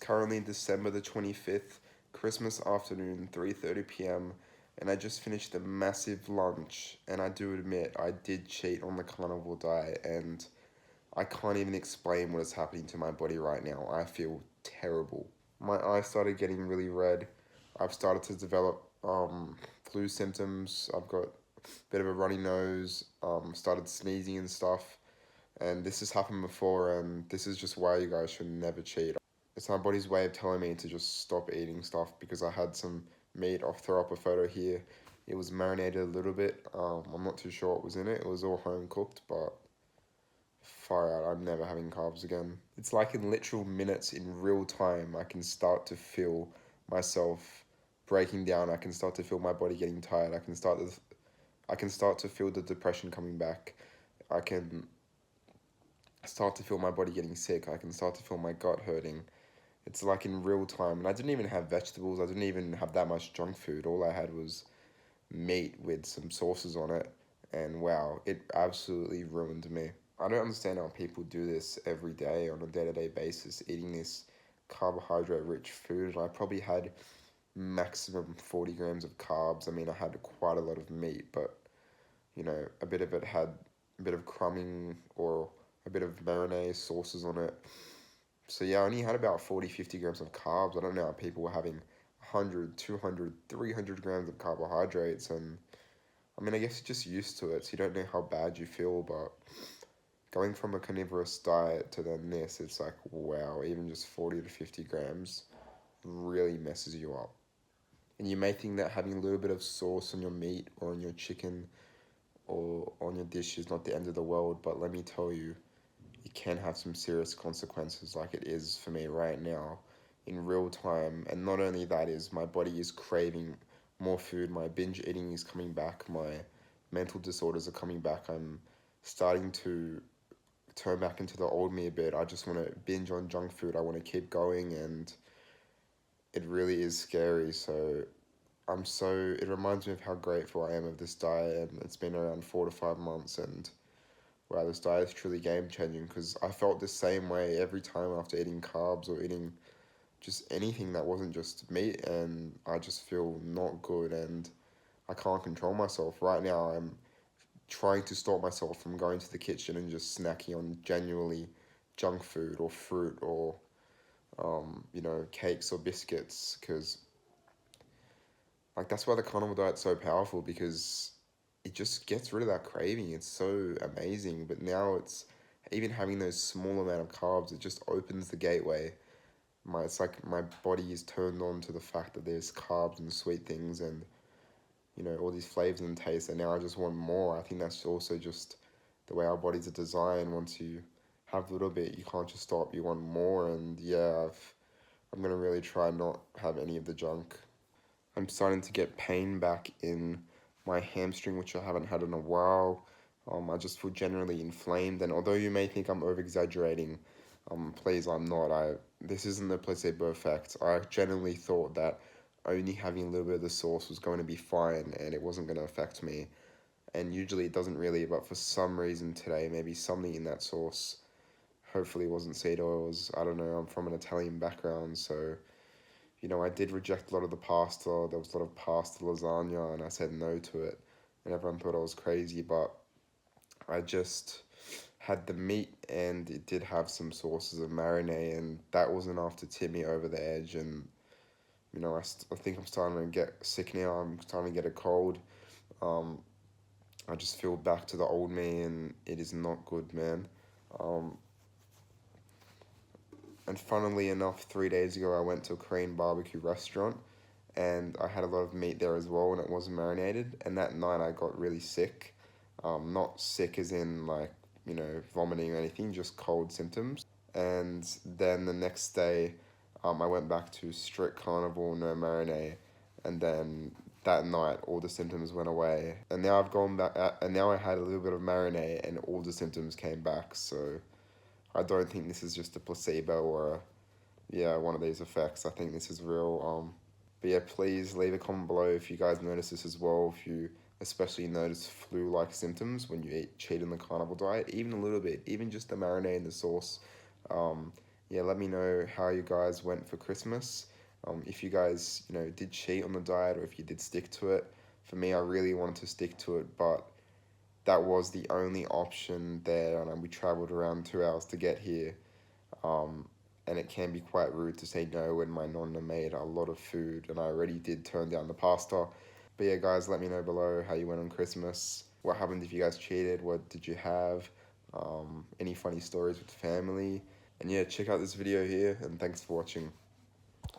currently December the 25th, Christmas afternoon, 3:30 p.m., and I just finished a massive lunch, and I do admit I did cheat on the carnivore diet, and I can't even explain what is happening to my body right now. I feel terrible. My eyes started getting really red. I've started to develop flu symptoms. I've got a bit of a runny nose, started sneezing and stuff. And this has happened before, and this is just why you guys should never cheat. It's my body's way of telling me to just stop eating stuff because I had some meat. I'll throw up a photo here. It was marinated a little bit. I'm not too sure what was in it. It was all home cooked, but far out. I'm never having carbs again. It's like in literal minutes, in real time, I can start to feel myself breaking down. I can start to feel my body getting tired. I can start to feel the depression coming back. I can start to feel my body getting sick. I can start to feel my gut hurting. It's like in real time. And I didn't even have vegetables. I didn't even have that much junk food. All I had was meat with some sauces on it. And wow, it absolutely ruined me. I don't understand how people do this every day on a day-to-day basis, eating this carbohydrate-rich food. And I probably had maximum 40 grams of carbs. I mean, I had quite a lot of meat, but a bit of it had a bit of crumbing or a bit of marinade sauces on it. So yeah, I only had about 40, 50 grams of carbs. I don't know how people were having 100, 200, 300 grams of carbohydrates. And I mean, I guess you're just used to it, so you don't know how bad you feel, but going from a carnivorous diet to then this, it's like, wow, even just 40 to 50 grams really messes you up. And you may think that having a little bit of sauce on your meat or on your chicken or on your dish is not the end of the world, but let me tell you, it can have some serious consequences like it is for me right now in real time. And not only that is my body is craving more food, my binge eating is coming back, my mental disorders are coming back. I'm starting to turn back into the old me a bit. I just want to binge on junk food. I want to keep going, and it really is scary. So it reminds me of how grateful I am of this diet, and it's been around 4 to 5 months, and wow, this diet is truly game changing because I felt the same way every time after eating carbs or eating just anything that wasn't just meat, and I just feel not good and I can't control myself. Right now, I'm trying to stop myself from going to the kitchen and just snacking on genuinely junk food or fruit or cakes or biscuits, because like that's why the carnivore diet's so powerful, because it just gets rid of that craving. It's so amazing. But now it's even having those small amount of carbs, it just opens the gateway. It's like my body is turned on to the fact that there's carbs and sweet things and all these flavors and tastes, and now I just want more. I think that's also just the way our bodies are designed. Once you have a little bit, you can't just stop. You want more, and yeah, I'm gonna really try not have any of the junk. I'm starting to get pain back in my hamstring, which I haven't had in a while. I just feel generally inflamed, and although you may think I'm over exaggerating, please, I'm not. This isn't the placebo effect. I genuinely thought that only having a little bit of the sauce was going to be fine, and it wasn't going to affect me. And usually it doesn't really, but for some reason today, maybe something in that sauce, hopefully it wasn't seed oils. I don't know. I'm from an Italian background, so I did reject a lot of the pasta. There was a lot of pasta lasagna, and I said no to it. And everyone thought I was crazy, but I just had the meat, and it did have some sauces of marinade, and that was enough to tip me over the edge. And I think I'm starting to get sick now. I'm starting to get a cold. Um, I just feel back to the old me, and it is not good, man. Um, and funnily enough, 3 days ago, I went to a Korean barbecue restaurant, and I had a lot of meat there as well, and it wasn't marinated. And that night, I got really sick. Not sick as in like vomiting or anything, just cold symptoms. And then the next day, I went back to strict carnivore, no marinade, and then that night all the symptoms went away. And now I've gone back, and now I had a little bit of marinade, and all the symptoms came back. So I don't think this is just a placebo or one of these effects. I think this is real. But yeah, please leave a comment below if you guys notice this as well. If you especially notice flu-like symptoms when you cheat on the carnivore diet, even a little bit, even just the marinade and the sauce. yeah, let me know how you guys went for Christmas. If you guys, did cheat on the diet or if you did stick to it. For me, I really wanted to stick to it, but that was the only option there, and we traveled around 2 hours to get here. Um, and it can be quite rude to say no when my nonna made a lot of food, and I already did turn down the pasta. But yeah, guys, let me know below how you went on Christmas. What happened if you guys cheated? What did you have? Any funny stories with the family? And yeah, check out this video here, and thanks for watching.